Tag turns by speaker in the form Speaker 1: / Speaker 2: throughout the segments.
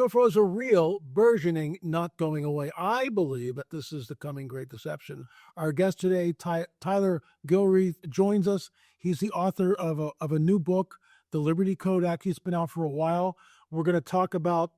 Speaker 1: UFOs are real, burgeoning, not going away. I believe that this is the coming great deception. Our guest today, Tyler Gilreath, joins us. He's the author of a new book, The Liberty Code Act. He's been out for a while. We're going to talk about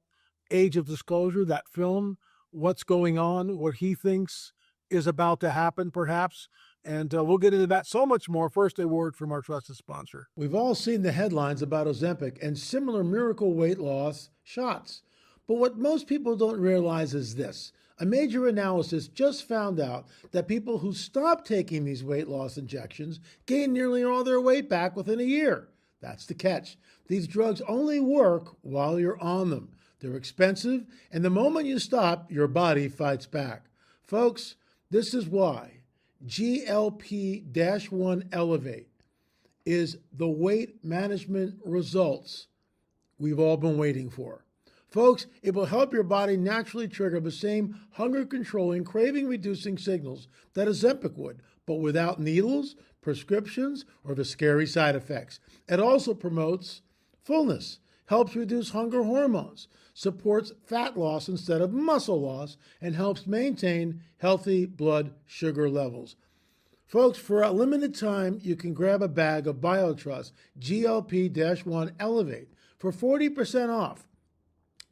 Speaker 1: Age of Disclosure, that film, what's going on, what he thinks is about to happen, perhaps. And we'll get into that so much more. First, a word from our trusted sponsor.
Speaker 2: We've all seen the headlines about Ozempic and similar miracle weight loss shots. But what most people don't realize is this. A major analysis just found out that people who stop taking these weight loss injections gain nearly all their weight back within a year. That's the catch. These drugs only work while you're on them. They're expensive, and the moment you stop, your body fights back. Folks, this is why GLP-1 Elevate is the weight management results we've all been waiting for. Folks, it will help your body naturally trigger the same hunger-controlling, craving-reducing signals that Ozempic would, but without needles, prescriptions, or the scary side effects. It also promotes fullness, helps reduce hunger hormones, supports fat loss instead of muscle loss, and helps maintain healthy blood sugar levels. Folks, for a limited time, you can grab a bag of BioTrust GLP-1 Elevate for 40% off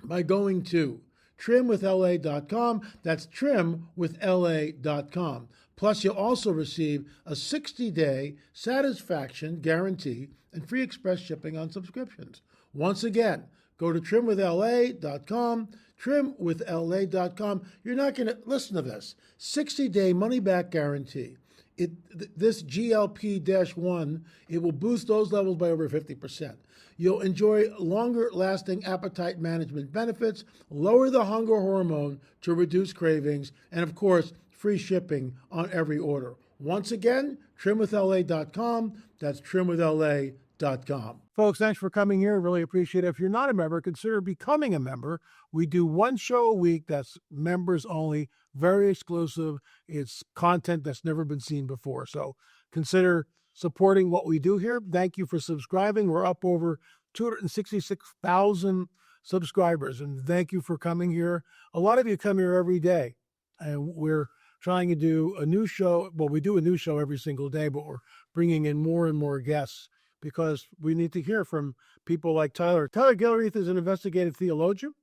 Speaker 2: by going to trimwithla.com. That's trimwithla.com. Plus, you'll also receive a 60-day satisfaction guarantee and free express shipping on subscriptions. Once again, go to trimwithla.com, trimwithla.com. You're not going to listen to this. 60-day money-back guarantee. This GLP-1, it will boost those levels by over 50%. You'll enjoy longer-lasting appetite management benefits, lower the hunger hormone to reduce cravings, and, of course, free shipping on every order. Once again, trimwithla.com. That's trimwithla.com.
Speaker 1: Folks, thanks for coming here. Really appreciate it. If you're not a member, consider becoming a member. We do one show a week that's members only, very exclusive. It's content that's never been seen before. So consider supporting what we do here. Thank you for subscribing. We're up over 266,000 subscribers, and thank you for coming here. A lot of you come here every day, and we're trying to do a new show. Well, we do a new show every single day, but we're bringing in more and more guests because we need to hear from people like Tyler. Tyler Gilreath is an investigative theologian,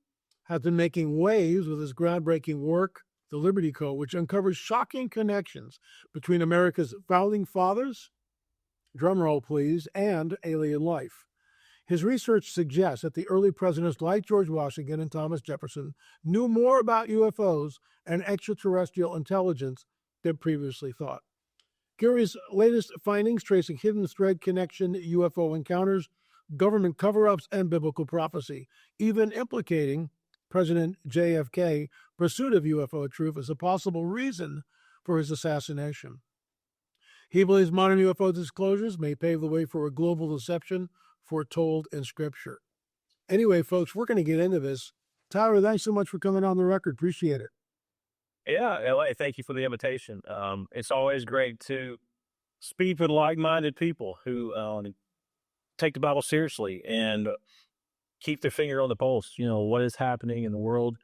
Speaker 1: has been making waves with his groundbreaking work, The Liberty Code, which uncovers shocking connections between America's founding fathers, drumroll please, and alien life. His research suggests that the early presidents like George Washington and Thomas Jefferson knew more about UFOs and extraterrestrial intelligence than previously thought. Gilreath's latest findings tracing hidden thread connection, UFO encounters, government cover-ups, and biblical prophecy, even implicating President JFK pursuit of UFO truth as a possible reason for his assassination. He believes modern UFO disclosures may pave the way for a global deception foretold in Scripture. Anyway, folks, we're going to get into this. Tyler, thanks so much for coming on the record. Appreciate it.
Speaker 3: Yeah, LA, thank you for the invitation. It's always great to speak with like-minded people who take the Bible seriously and keep their finger on the pulse. You know, what is happening in the world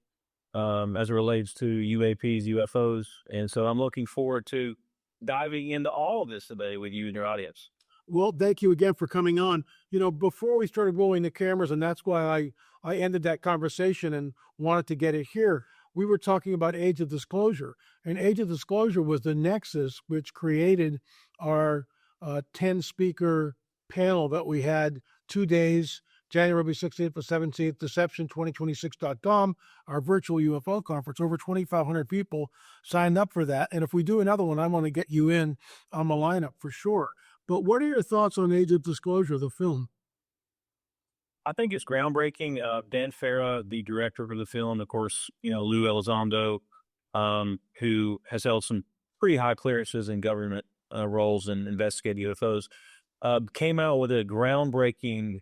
Speaker 3: as it relates to UAPs, UFOs. And so I'm looking forward to diving into all of this today with you and your audience.
Speaker 1: Well, thank you again for coming on. You know, before we started rolling the cameras, and that's why I ended that conversation and wanted to get it here, we were talking about Age of Disclosure. And Age of Disclosure was the nexus which created our 10-speaker panel that we had 2 days, January 16th to 17th, deception2026.com, our virtual UFO conference. Over 2,500 people signed up for that. And if we do another one, I want to get you in on the lineup for sure. But what are your thoughts on Age of Disclosure, the film?
Speaker 3: I think it's groundbreaking. Dan Farah, the director of the film, of course, you know, Lou Elizondo, who has held some pretty high clearances in government roles and investigating UFOs, came out with a groundbreaking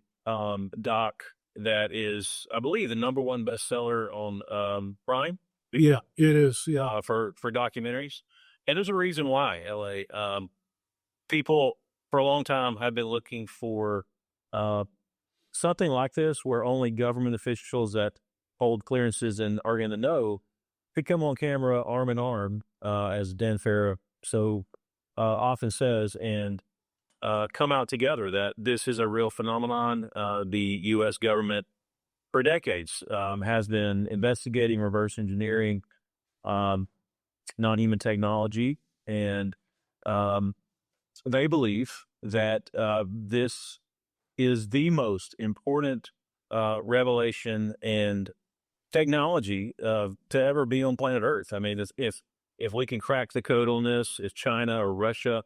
Speaker 3: doc that is, I believe, the #1 bestseller on Prime.
Speaker 1: Yeah, it is. Yeah,
Speaker 3: for documentaries, and there's a reason why. LA people for a long time have been looking for something like this, where only government officials that hold clearances and are in the know could come on camera arm in arm, as Dan Farah so often says, and come out together that this is a real phenomenon. The U.S. government for decades has been investigating reverse engineering, non-human technology, and they believe that this is the most important revelation and technology to ever be on planet Earth. I mean, if we can crack the code on this, if China or Russia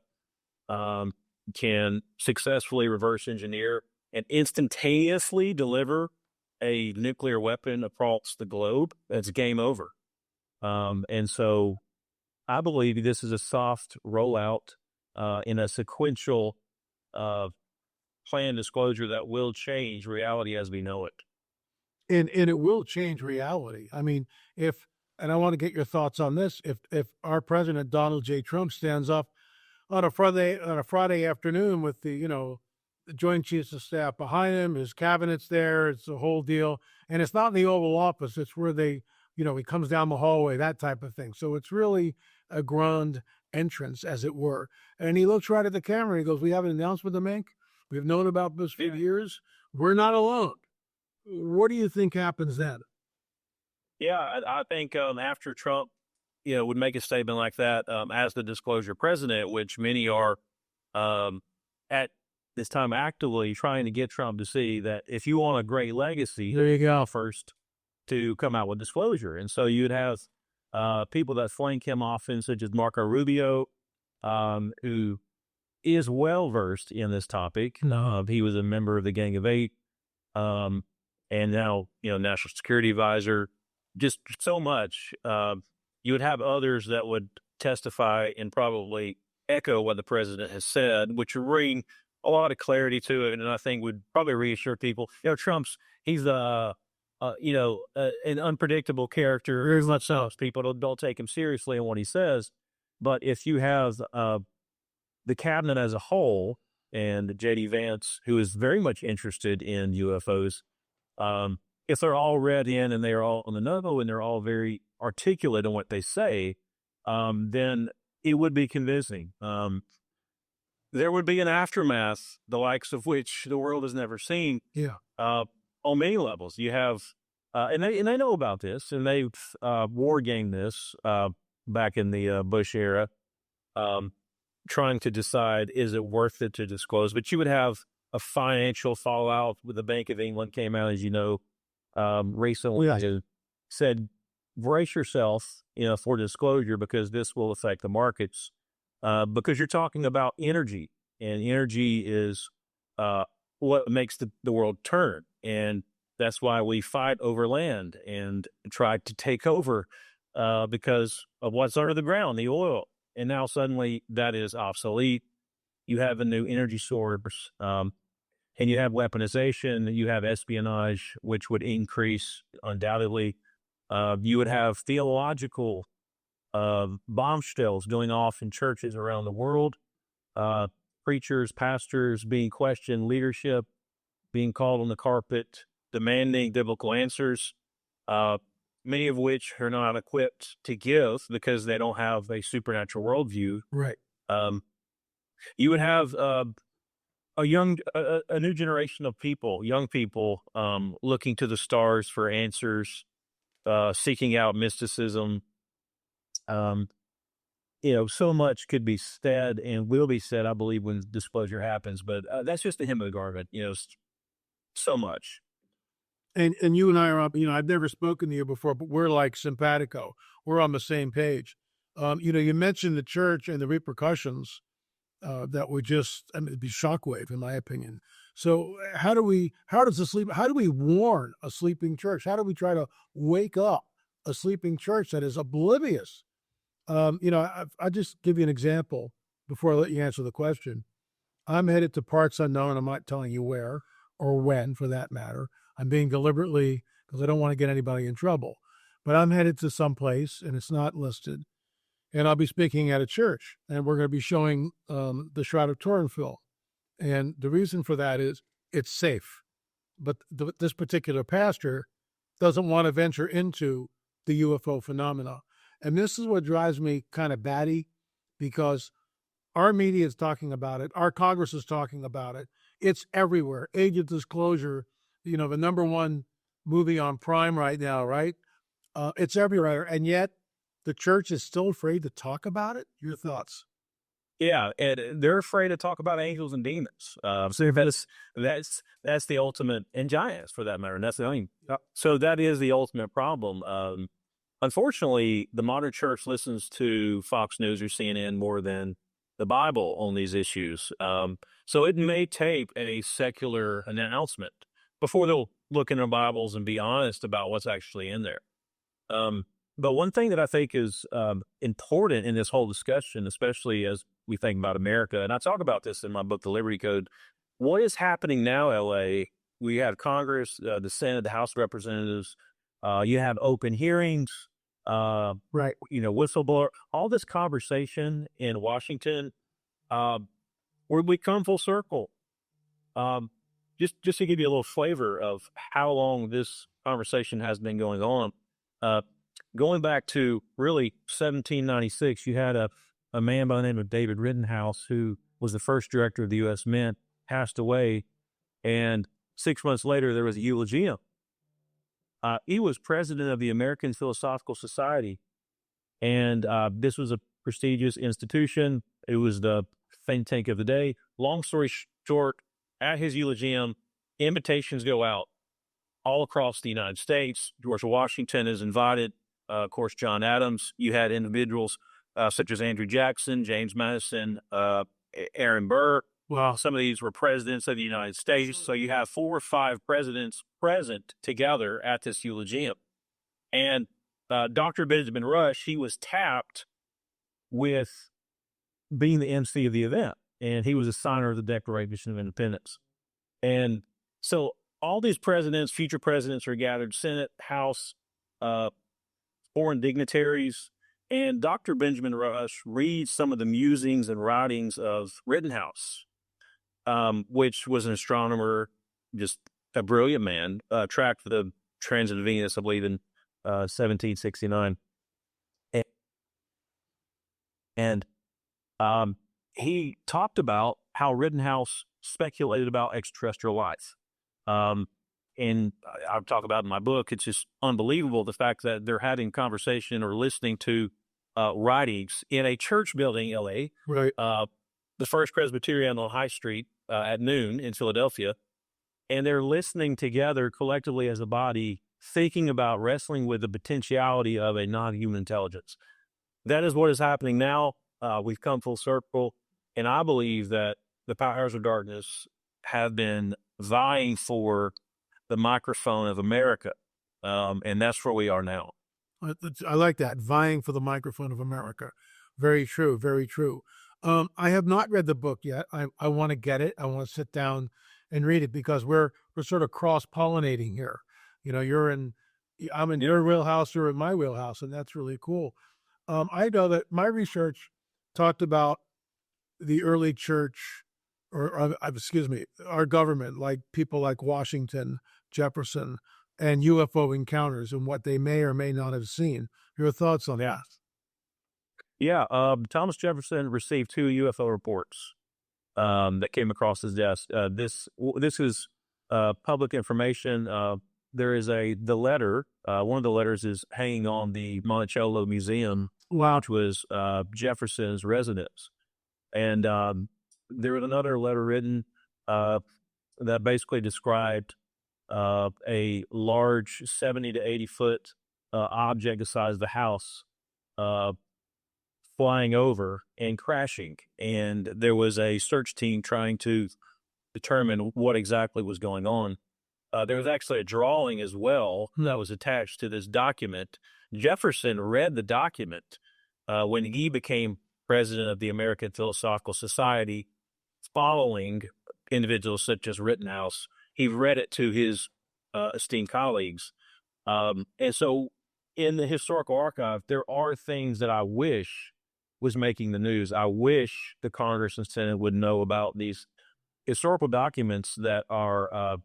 Speaker 3: can successfully reverse engineer and instantaneously deliver a nuclear weapon across the globe, that's game over. And so I believe this is a soft rollout in a sequential planned disclosure that will change reality as we know it.
Speaker 1: And it will change reality. I mean, and I want to get your thoughts on this, if our president, Donald J. Trump, stands up on a Friday afternoon with the Joint Chiefs of Staff behind him, his cabinet's there, it's a whole deal. And it's not in the Oval Office, it's where he comes down the hallway, that type of thing. So it's really a grand entrance, as it were. And he looks right at the camera and he goes, "We have an announcement to make. We've known about this for years. We're not alone." What do you think happens then?
Speaker 3: Yeah, I think after Trump, would make a statement like that as the disclosure president, which many are at this time actively trying to get Trump to see that if you want a great legacy, there you go, first to come out with disclosure. And so you'd have people that flank him often, such as Marco Rubio, who is well versed in this topic. He was a member of the Gang of Eight, and now National Security Advisor. Just so much. You would have others that would testify and probably echo what the president has said, which would bring a lot of clarity to it, and I think would probably reassure people. He's an unpredictable character. Very much so. People don't take him seriously in what he says. But if you have the cabinet as a whole and J.D. Vance, who is very much interested in UFOs, if they're all read in and they're all on the know and they're all very articulate in what they say, then it would be convincing. There would be an aftermath, the likes of which the world has never seen.
Speaker 1: Yeah.
Speaker 3: On many levels, you have, and they know about this, and they've war gamed this back in the Bush era, trying to decide, is it worth it to disclose? But you would have a financial fallout with the Bank of England came out, as you know, recently, said, brace yourself, for disclosure, because this will affect the markets, because you're talking about energy, and energy is what makes the world turn. And that's why we fight over land and try to take over because of what's under the ground, the oil. And now suddenly that is obsolete. You have a new energy source, and you have weaponization, you have espionage, which would increase undoubtedly. You would have theological bombshells going off in churches around the world, preachers, pastors being questioned, leadership being called on the carpet, demanding biblical answers, many of which are not equipped to give because they don't have a supernatural worldview.
Speaker 1: Right.
Speaker 3: You would have a new generation of people, young people, looking to the stars for answers, seeking out mysticism. So much could be said and will be said, I believe, when disclosure happens. But that's just the hem of the garment. So much.
Speaker 1: And you and I are up. I've never spoken to you before, but we're like simpatico. We're on the same page. You mentioned the church and the repercussions. That would it'd be shockwave, in my opinion. So how do we warn a sleeping church? How do we try to wake up a sleeping church that is oblivious? I just give you an example before I let you answer the question. I'm headed to parts unknown. I'm not telling you where or when, for that matter. I'm being deliberately, because I don't want to get anybody in trouble. But I'm headed to some place, and it's not listed. And I'll be speaking at a church, and we're going to be showing the Shroud of Turin film. And the reason for that is it's safe. But this particular pastor doesn't want to venture into the UFO phenomena. And this is what drives me kind of batty, because our media is talking about it. Our Congress is talking about it. It's everywhere. Age of Disclosure, the #1 movie on Prime right now, right? It's everywhere. And yet the church is still afraid to talk about it. Your thoughts?
Speaker 3: Yeah, and they're afraid to talk about angels and demons. So that's the ultimate, and giants for that matter. And that's the only. So that is the ultimate problem. Unfortunately, the modern church listens to Fox News or CNN more than the Bible on these issues. So it may take a secular announcement before they'll look in their Bibles and be honest about what's actually in there. But one thing that I think is important in this whole discussion, especially as we think about America, and I talk about this in my book, The Liberty Code, what is happening now, LA? We have Congress, the Senate, the House of Representatives. You have open hearings,
Speaker 1: Right.
Speaker 3: whistleblower, all this conversation in Washington, where we come full circle. Just to give you a little flavor of how long this conversation has been going on, going back to really 1796, you had a man by the name of David Rittenhouse, who was the first director of the U.S. Mint, passed away, and 6 months later there was a eulogy. He was president of the American Philosophical Society, and this was a prestigious institution. It was the think tank of the day. Long story short, at his eulogium, invitations go out all across the United States. George Washington is invited. Of course, John Adams. You had individuals such as Andrew Jackson, James Madison, Aaron Burr.
Speaker 1: Wow.
Speaker 3: Some of these were presidents of the United States. So you have 4 or 5 presidents present together at this eulogium. And Dr. Benjamin Rush, he was tapped with being the MC of the event. And he was a signer of the Declaration of Independence. And so all these presidents, future presidents are gathered, Senate, House, foreign dignitaries, and Dr. Benjamin Rush reads some of the musings and writings of Rittenhouse, which was an astronomer, just a brilliant man, tracked the transit of Venus, I believe, in 1769. And he talked about how Rittenhouse speculated about extraterrestrial life. And I've talked about in my book, it's just unbelievable the fact that they're having conversation or listening to writings in a church building, LA,
Speaker 1: Right.
Speaker 3: the First Presbyterian on High Street at noon in Philadelphia. And they're listening together collectively as a body, thinking about wrestling with the potentiality of a non-human intelligence. That is what is happening now. We've come full circle. And I believe that the powers of darkness have been vying for the microphone of America. And that's where we are now.
Speaker 1: I like that. Vying for the microphone of America. Very true. Very true. I have not read the book yet. I want to get it. I want to sit down and read it, because we're sort of cross-pollinating here. I'm in your wheelhouse, you're in my wheelhouse, and that's really cool. I know that my research talked about the early church, or excuse me, our government, like people like Washington, Jefferson, and UFO encounters and what they may or may not have seen. Your thoughts on that?
Speaker 3: Yeah, Thomas Jefferson received 2 UFO reports that came across his desk. This is public information. There is the letter. One of the letters is hanging on the Monticello Museum, which was Jefferson's residence. And there was another letter written that basically described a large 70 to 80 foot object the size of the house flying over and crashing. And there was a search team trying to determine what exactly was going on. There was actually a drawing as well that was attached to this document. Jefferson read the document when he became president of the American Philosophical Society, following individuals such as Rittenhouse. He read it to his esteemed colleagues. And so in the historical archive, there are things that I wish was making the news. I wish the Congress and Senate would know about these historical documents that are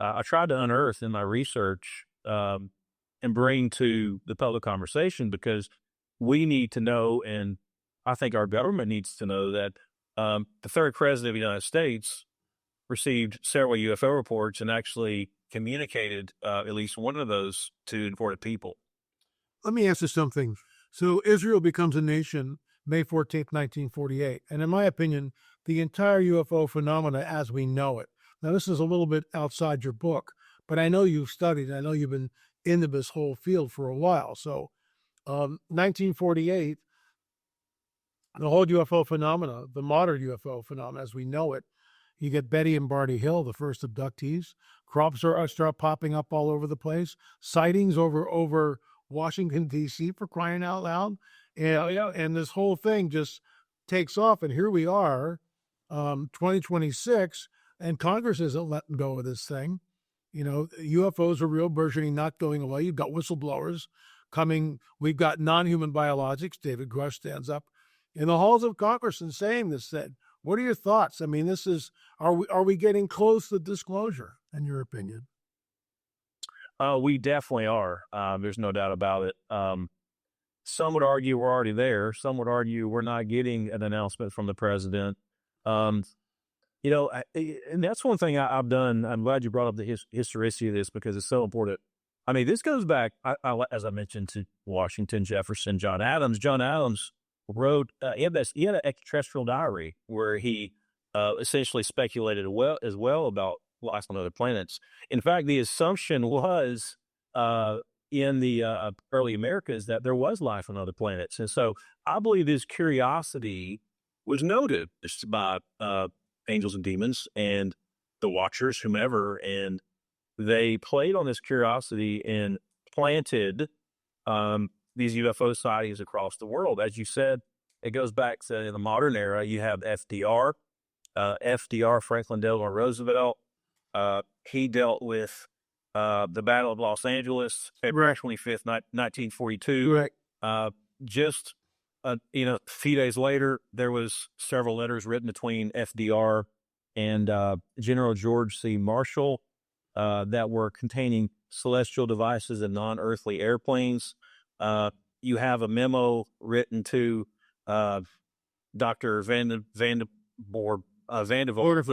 Speaker 3: I tried to unearth in my research and bring to the public conversation, because we need to know, and I think our government needs to know, that the third president of the United States received several UFO reports and actually communicated at least one of those to important people.
Speaker 1: Let me ask you something. So Israel becomes a nation May 14th, 1948. And in my opinion, the entire UFO phenomena as we know it. Now, this is a little bit outside your book, but I know you've studied, I know you've been into this whole field for a while. So 1948, the whole UFO phenomena, the modern UFO phenomena as we know it, you get Betty and Barney Hill, the first abductees. Crops start popping up all over the place. Sightings over Washington, D.C., for crying out loud. And this whole thing just takes off. And here we are, 2026, and Congress isn't letting go of this thing. UFOs are real, burgeoning, not going away. You've got whistleblowers coming. We've got non-human biologics. David Grush stands up in the halls of Congress and saying this. Said, what are your thoughts? I mean, are we getting close to disclosure, in your opinion?
Speaker 3: We definitely are. There's no doubt about it. Some would argue we're already there. Some would argue we're not getting an announcement from the president. And that's one thing I've done. I'm glad you brought up the historicity of this, because it's so important. I mean, this goes back, as I mentioned, to Washington, Jefferson, John Adams. John Adams wrote, he had an extraterrestrial diary where he essentially speculated as well about life on other planets. In fact, the assumption was in the early Americas that there was life on other planets. And so I believe this curiosity was noted by angels and demons and the watchers, whomever, and they played on this curiosity and planted these UFO sightings across the world. As you said, it goes back to, in the modern era, you have FDR, Franklin Delano Roosevelt. He dealt with the Battle of Los Angeles, February 25th, 1942.
Speaker 1: Right.
Speaker 3: Just a few days later, there was several letters written between FDR and General George C. Marshall that were containing celestial devices and non-earthly airplanes. You have a memo written to Dr. Vandervoort Bush,
Speaker 1: Vandervoort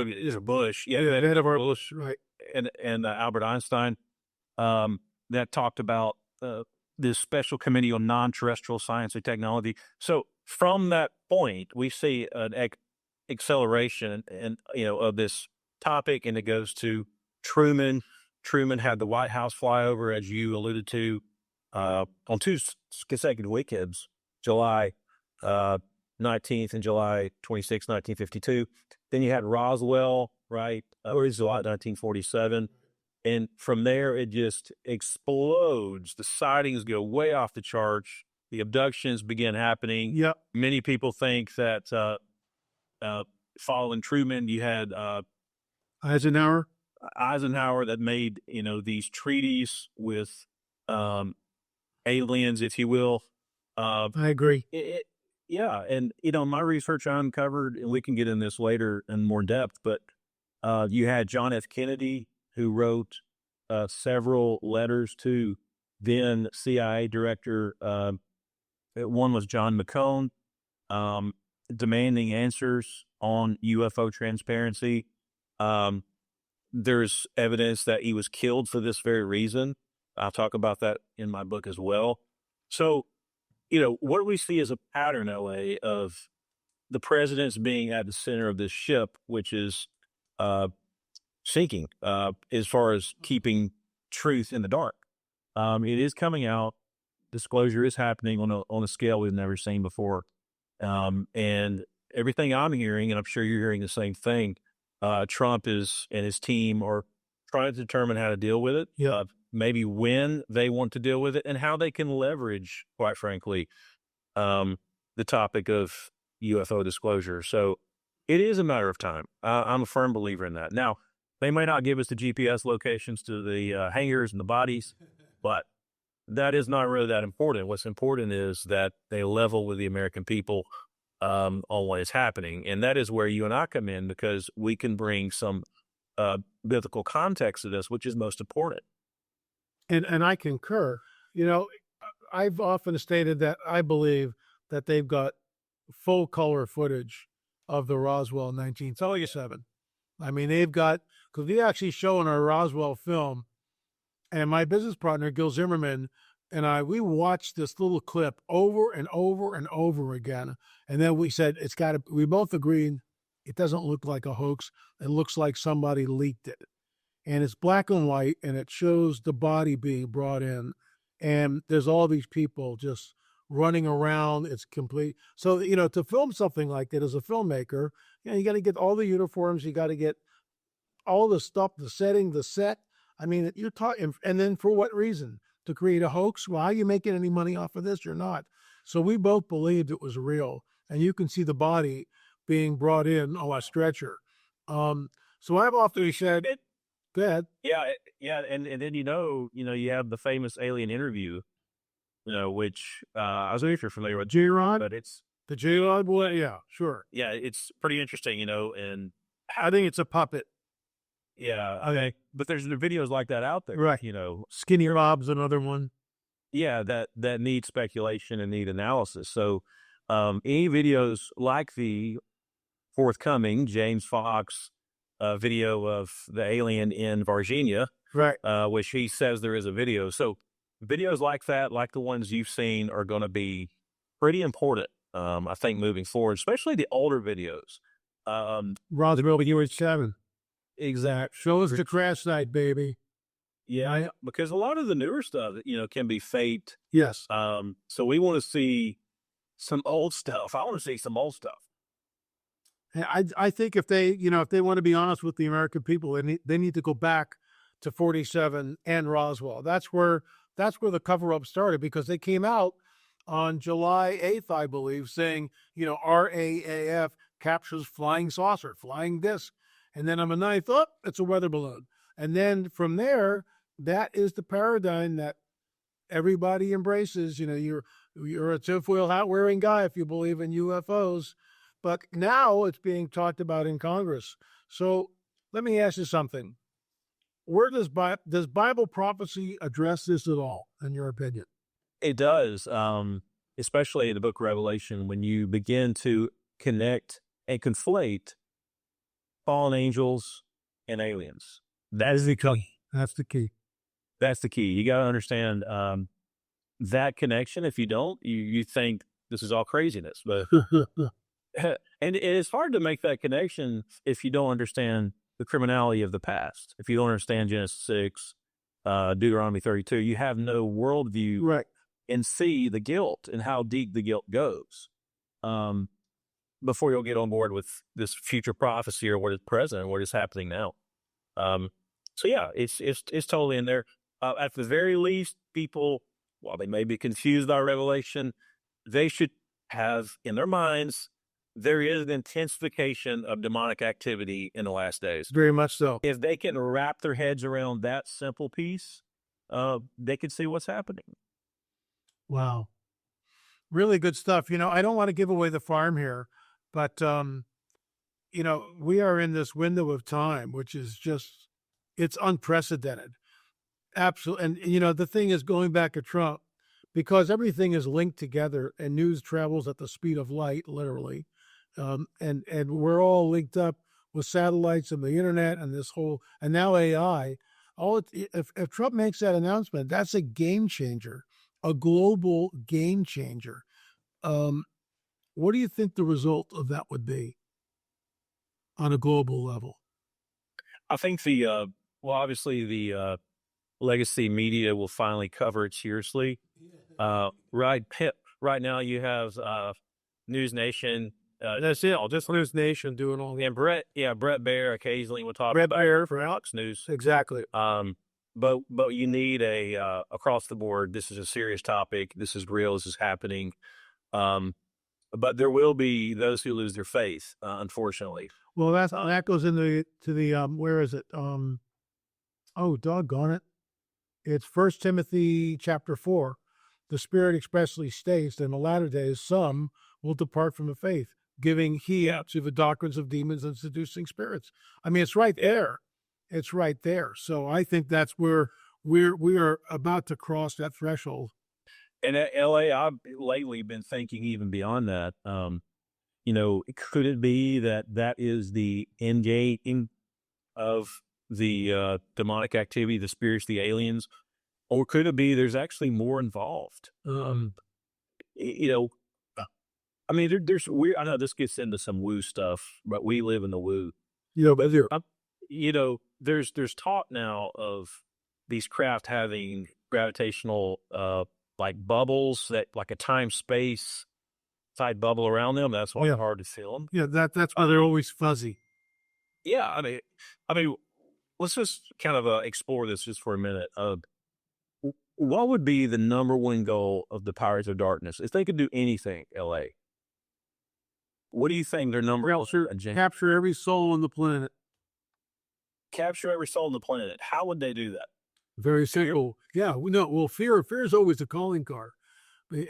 Speaker 1: Bush, right,
Speaker 3: and Albert Einstein, that talked about this special committee on non-terrestrial science and technology. So from that point, we see an acceleration of this topic, and it goes to Truman. Truman had the White House flyover, as you alluded to, on two consecutive weekends, July 19th and July 26th, 1952. Then you had Roswell, right, or July 1947. And from there, it just explodes. The sightings go way off the charts. The abductions begin happening.
Speaker 1: Yep.
Speaker 3: Many people think that following Truman, you had
Speaker 1: Eisenhower
Speaker 3: that made, these treaties with aliens, if you will.
Speaker 1: I agree.
Speaker 3: Yeah. And, my research I uncovered, and we can get in this later in more depth, but you had John F. Kennedy, who wrote several letters to then CIA director. One was John McCone, demanding answers on UFO transparency. There's evidence that he was killed for this very reason. I'll talk about that in my book as well. So, what we see is a pattern, LA, of the presidents being at the center of this ship, which is sinking as far as keeping truth in the dark. It is coming out. Disclosure is happening on a scale we've never seen before. And everything I'm hearing, and I'm sure you're hearing the same thing, Trump and his team are trying to determine how to deal with it.
Speaker 1: Yeah.
Speaker 3: Maybe when they want to deal with it, and how they can leverage, quite frankly, the topic of UFO disclosure. So it is a matter of time. I'm a firm believer in that. Now, they may not give us the GPS locations to the hangars and the bodies, but that is not really that important. What's important is that they level with the American people on what is happening. And that is where you and I come in, because we can bring some biblical context to this, which is most important.
Speaker 1: And I concur. You know, I've often stated that I believe that they've got full color footage of the Roswell 1937. I mean, they've got, because we actually show in our Roswell film, and my business partner, Gil Zimmerman, and we watched this little clip over and over and over again. And then we said, we both agreed it doesn't look like a hoax. It looks like somebody leaked it. And it's black and white, and it shows the body being brought in. And there's all these people just running around. It's complete. So, to film something like that as a filmmaker, you got to get all the uniforms. You got to get all the stuff, the setting, the set. I mean, you're talking, and then for what reason? To create a hoax? Well, are you making any money off of this? You're not. So we both believed it was real. And you can see the body being brought in on a stretcher. So I've often said, go ahead.
Speaker 3: Yeah. And then, you have the famous alien interview, which I was not sure you're familiar with.
Speaker 1: Gilreath?
Speaker 3: But it's
Speaker 1: The Gilreath boy? Yeah, sure.
Speaker 3: Yeah, it's pretty interesting, and
Speaker 1: I think it's a puppet.
Speaker 3: yeah, okay. But there's videos like that out there,
Speaker 1: Right. Skinny Rob's another one.
Speaker 3: Yeah, that need speculation and need analysis. So, any videos like the forthcoming James Fox video of the alien in Virginia,
Speaker 1: Right.
Speaker 3: which he says there is a video. So, videos like that, like the ones you've seen, are going to be pretty important. I think moving forward, especially the older videos.
Speaker 1: Roswell, you were 7.
Speaker 3: Exact.
Speaker 1: Show us the crash site, baby.
Speaker 3: Yeah, because a lot of the newer stuff, can be faked.
Speaker 1: Yes.
Speaker 3: So we want to see some old stuff. I want to see some old stuff.
Speaker 1: I think if they want to be honest with the American people, they need to go back to 47 and Roswell. That's where the cover up started, because they came out on July 8th, I believe, saying, RAAF captures flying saucer, flying disc. And then on the 9th, it's a weather balloon. And then from there, that is the paradigm that everybody embraces. You're a tinfoil hat wearing guy if you believe in UFOs. But now it's being talked about in Congress. So let me ask you something. Where does Bible prophecy address this at all, in your opinion?
Speaker 3: It does, especially in the book of Revelation, when you begin to connect and conflate fallen angels and aliens. That is the key.
Speaker 1: That's the key.
Speaker 3: That's the key. You got to understand that connection. If you don't, you think this is all craziness. But and it's hard to make that connection if you don't understand the criminality of the past. If you don't understand Genesis 6, Deuteronomy 32, you have no worldview,
Speaker 1: right,
Speaker 3: and see the guilt and how deep the guilt goes. Before you'll get on board with this future prophecy or what is present and what is happening now. So yeah, it's totally in there. At the very least, people, while they may be confused by Revelation, they should have in their minds, there is an intensification of demonic activity in the last days.
Speaker 1: Very much so.
Speaker 3: If they can wrap their heads around that simple piece, they can see what's happening.
Speaker 1: Wow. Really good stuff. I don't want to give away the farm here, but, we are in this window of time, which is just, it's unprecedented. Absolutely. And, the thing is, going back to Trump, because everything is linked together and news travels at the speed of light, literally. And we're all linked up with satellites and the internet and and now AI. If Trump makes that announcement, that's a game changer, a global game changer. What do you think the result of that would be on a global level?
Speaker 3: I think obviously the legacy media will finally cover it seriously. Right now you have News Nation.
Speaker 1: That's it. Just News Nation doing all that.
Speaker 3: And Brett Baer occasionally will talk
Speaker 1: Brett
Speaker 3: about
Speaker 1: Baer
Speaker 3: for Alex News.
Speaker 1: Exactly.
Speaker 3: But you need a across the board. This is a serious topic. This is real. This is happening. But there will be those who lose their faith, unfortunately.
Speaker 1: Well, that goes into the where is it? Oh, doggone it! It's 1 Timothy chapter 4. The Spirit expressly states that in the latter days some will depart from the faith, giving heed to the doctrines of demons and seducing spirits. I mean, it's right there. It's right there. So I think that's where we are about to cross that threshold.
Speaker 3: And at LA, I've lately been thinking even beyond that. Could it be that that is the end game of the demonic activity, the spirits, the aliens, or could it be there's actually more involved? I mean, there's weird. I know this gets into some woo stuff, but we live in the woo.
Speaker 1: But there,
Speaker 3: There's talk now of these craft having gravitational, like bubbles that like a time space side bubble around them. That's why it's hard to feel them.
Speaker 1: yeah, that's why they're always fuzzy.
Speaker 3: Yeah, I mean, let's just kind of explore this just for a minute. What would be the number one goal of the Pirates of Darkness if they could do anything? LA. What do you think their number one agenda?
Speaker 1: Capture every soul on the planet.
Speaker 3: Capture every soul on the planet. How would they do that?
Speaker 1: Very simple. Yeah, well, fear is always a calling card.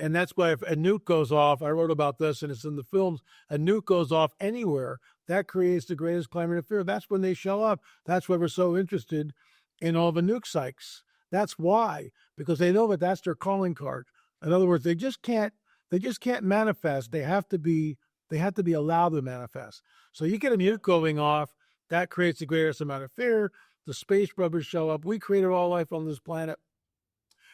Speaker 1: And that's why if a nuke goes off, I wrote about this and it's in the films, a nuke goes off anywhere, that creates the greatest climate of fear. That's when they show up. That's why we're so interested in all the nuke sites. That's why, because they know that that's their calling card. In other words, they just can't manifest. They have to be allowed to manifest. So you get a nuke going off, that creates the greatest amount of fear. The space brothers show up. We created all life on this planet.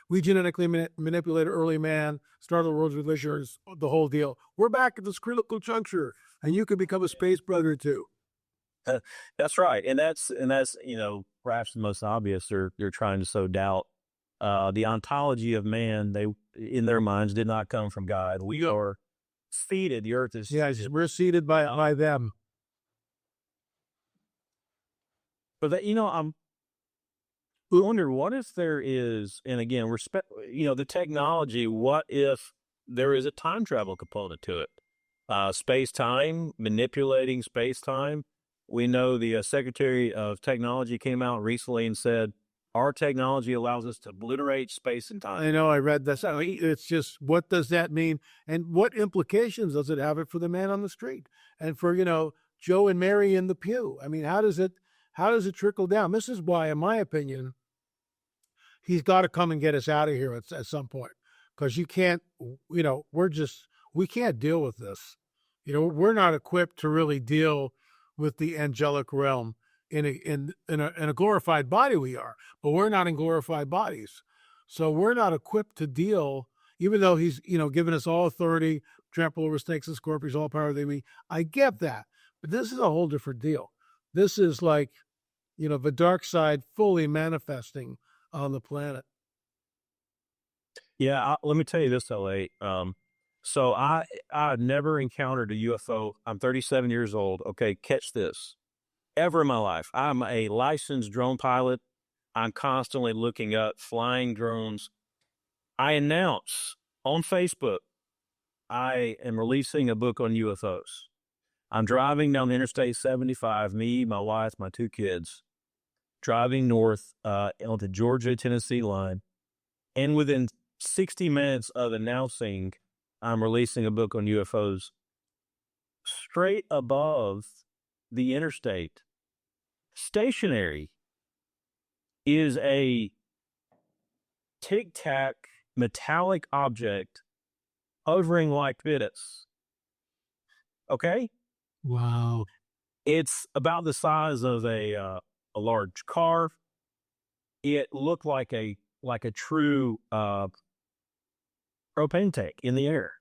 Speaker 1: We genetically manipulated early man, started the world's religions, the whole deal. We're back at this critical juncture, and you can become a space brother too.
Speaker 3: That's right, and that's perhaps the most obvious. They're trying to sow doubt. The ontology of man, they in their minds did not come from God. We are seeded. The earth is
Speaker 1: we're seeded by them.
Speaker 3: But that, I'm wonder what if there is, and again, the technology. What if there is a time travel component to it? Space time, manipulating space time. We know the Secretary of Technology came out recently and said our technology allows us to obliterate space and time.
Speaker 1: I know. I read this. It's just, what does that mean, and what implications does it have for the man on the street, and for Joe and Mary in the pew? I mean, how does it trickle down? This is why, in my opinion, he's got to come and get us out of here at some point, because you can't, we can't deal with this. We're not equipped to really deal with the angelic realm in a glorified body. We are, but we're not in glorified bodies. So we're not equipped to deal, even though he's, given us all authority, trample over snakes and scorpions, all power they me. I get that, but this is a whole different deal. This is like, the dark side fully manifesting on the planet.
Speaker 3: Yeah, let me tell you this, LA. So I never encountered a UFO. I'm 37 years old. Okay, catch this. Ever in my life, I'm a licensed drone pilot. I'm constantly looking up flying drones. I announce on Facebook, I am releasing a book on UFOs. I'm driving down Interstate 75, me, my wife, my two kids, driving north on the Georgia-Tennessee line. And within 60 minutes of announcing I'm releasing a book on UFOs, straight above the interstate, stationary, is a tic-tac metallic object hovering like this. Okay?
Speaker 1: Wow.
Speaker 3: It's about the size of a large car. It looked like a true propane tank in the air,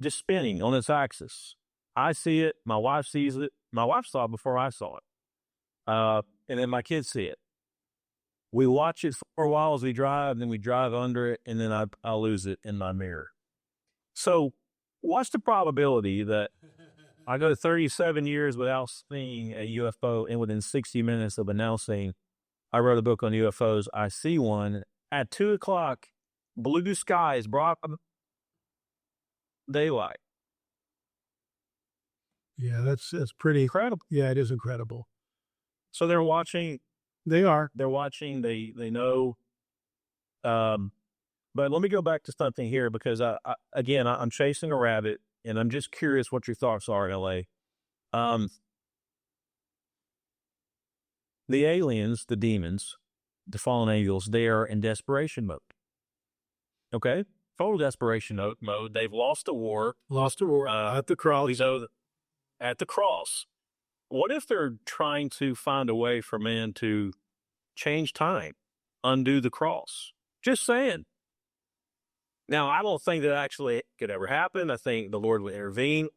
Speaker 3: just spinning on its axis. I see it. My wife sees it. My wife saw it before I saw it. And then my kids see it. We watch it for a while as we drive, then we drive under it, and then I lose it in my mirror. So what's the probability that I go 37 years without seeing a UFO, and within 60 minutes of announcing I wrote a book on UFOs, I see one at 2:00, blue skies, broad daylight.
Speaker 1: Yeah, that's pretty
Speaker 3: incredible.
Speaker 1: Yeah, it is incredible.
Speaker 3: So they're watching.
Speaker 1: They are.
Speaker 3: They're watching. They know. But let me go back to something here, because I'm chasing a rabbit, and I'm just curious what your thoughts are, LA. The aliens, the demons, the fallen angels, they are in desperation mode. Okay? Total desperation mode. They've lost the war.
Speaker 1: Lost the war at the cross.
Speaker 3: We know that at the cross. What if they're trying to find a way for man to change time, undo the cross? Just saying. Now, I don't think that actually could ever happen. I think the Lord would intervene.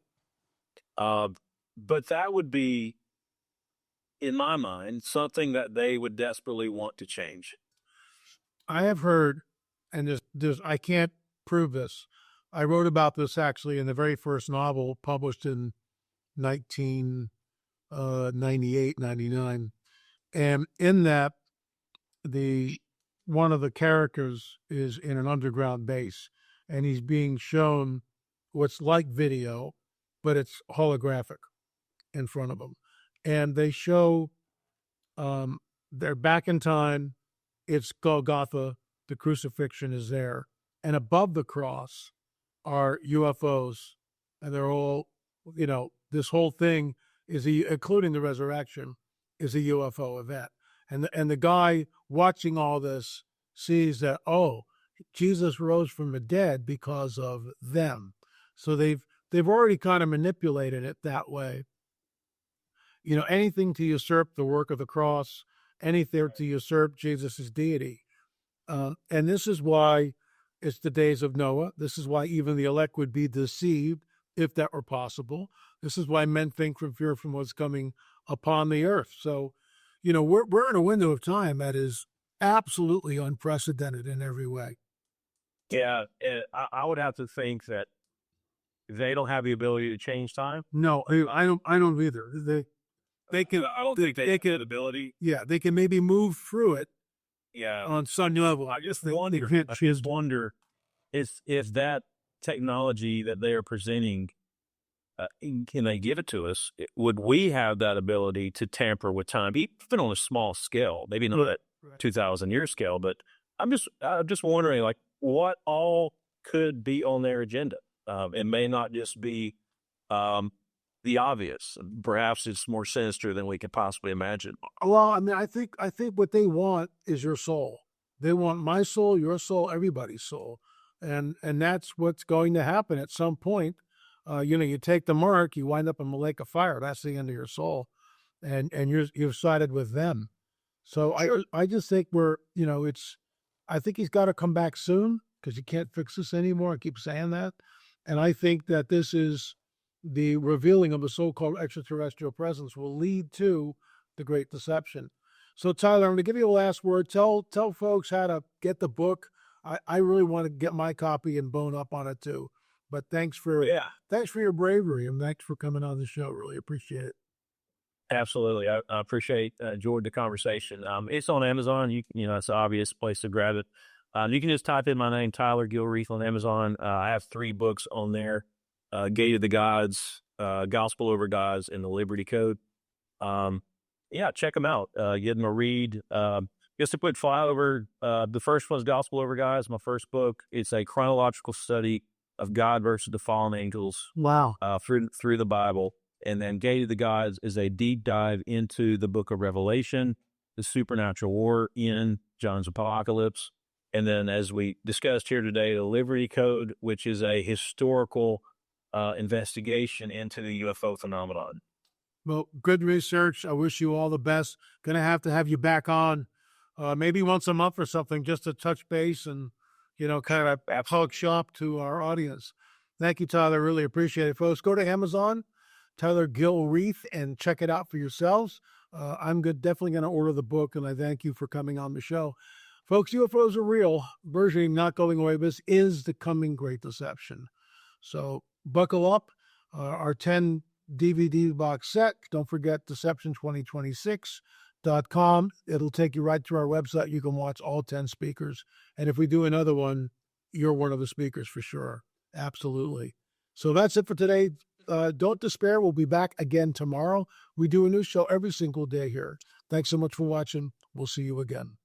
Speaker 3: But that would be, in my mind, something that they would desperately want to change.
Speaker 1: I have heard, and I can't prove this. I wrote about this actually in the very first novel published in 1998, 99. And in that, one of the characters is in an underground base, and he's being shown what's like video, but it's holographic in front of him. And they show they're back in time. It's Golgotha. The crucifixion is there. And above the cross are UFOs. And they're all, this whole thing is, including the resurrection, is a UFO event. And the guy watching all this sees that, Jesus rose from the dead because of them. So they've already kind of manipulated it that way. Anything to usurp the work of the cross, anything to usurp Jesus' deity. And this is why it's the days of Noah. This is why even the elect would be deceived if that were possible. This is why men think from fear from what's coming upon the earth. So, we're in a window of time that is absolutely unprecedented in every way.
Speaker 3: Yeah, I would have to think that they don't have the ability to change time.
Speaker 1: No, I don't either. They can.
Speaker 3: I don't think they have the ability.
Speaker 1: Yeah, they can maybe move through it.
Speaker 3: Yeah,
Speaker 1: on some level.
Speaker 3: I just wonder if that technology that they are presenting, can they give it to us? Would we have that ability to tamper with time, even on a small scale? Maybe not at 2,000 year scale, but I'm just wondering, like, what all could be on their agenda. It may not just be the obvious. Perhaps it's more sinister than we could possibly imagine.
Speaker 1: Well, I think what they want is your soul. They want my soul, your soul, everybody's soul, and that's what's going to happen at some point. You take the mark, you wind up in the lake of fire. That's the end of your soul, and you've sided with them. So I just think I think he's got to come back soon, because you can't fix this anymore. I keep saying that, and I think that this is the revealing of the so-called extraterrestrial presence will lead to the Great Deception. So, Tyler, I'm going to give you a last word. Tell folks how to get the book. I really want to get my copy and bone up on it too. But thanks for your bravery, and thanks for coming on the show. Really appreciate it.
Speaker 3: Absolutely, I appreciate enjoyed the conversation. It's on Amazon. It's an obvious place to grab it. You can just type in my name, Tyler Gilreath, on Amazon. I have 3 books on there. Gate of the Gods, Gospel Over Gods, and the Liberty Code. Check them out. Give them a read. Just to put flyover, the first one's Gospel Over Gods, my first book. It's a chronological study of God versus the fallen angels.
Speaker 1: Wow.
Speaker 3: Through the Bible. And then Gate of the Gods is a deep dive into the book of Revelation, the supernatural war in John's Apocalypse. And then, as we discussed here today, the Liberty Code, which is a historical investigation into the UFO phenomenon.
Speaker 1: Well, good research. I wish you all the best. Going to have you back on maybe once a month or something, just to touch base and, kind of hug shop to our audience. Thank you, Tyler. Really appreciate it, folks. Go to Amazon, Tyler Gilreath, and check it out for yourselves. I'm definitely going to order the book, and I thank you for coming on the show. Folks, UFOs are real. Versioning not going away. This is the coming Great Deception. So buckle up. Our 10 DVD box set. Don't forget deception2026.com. It'll take you right to our website. You can watch all 10 speakers. And if we do another one, you're one of the speakers for sure. Absolutely. So that's it for today. Don't despair. We'll be back again tomorrow. We do a new show every single day here. Thanks so much for watching. We'll see you again.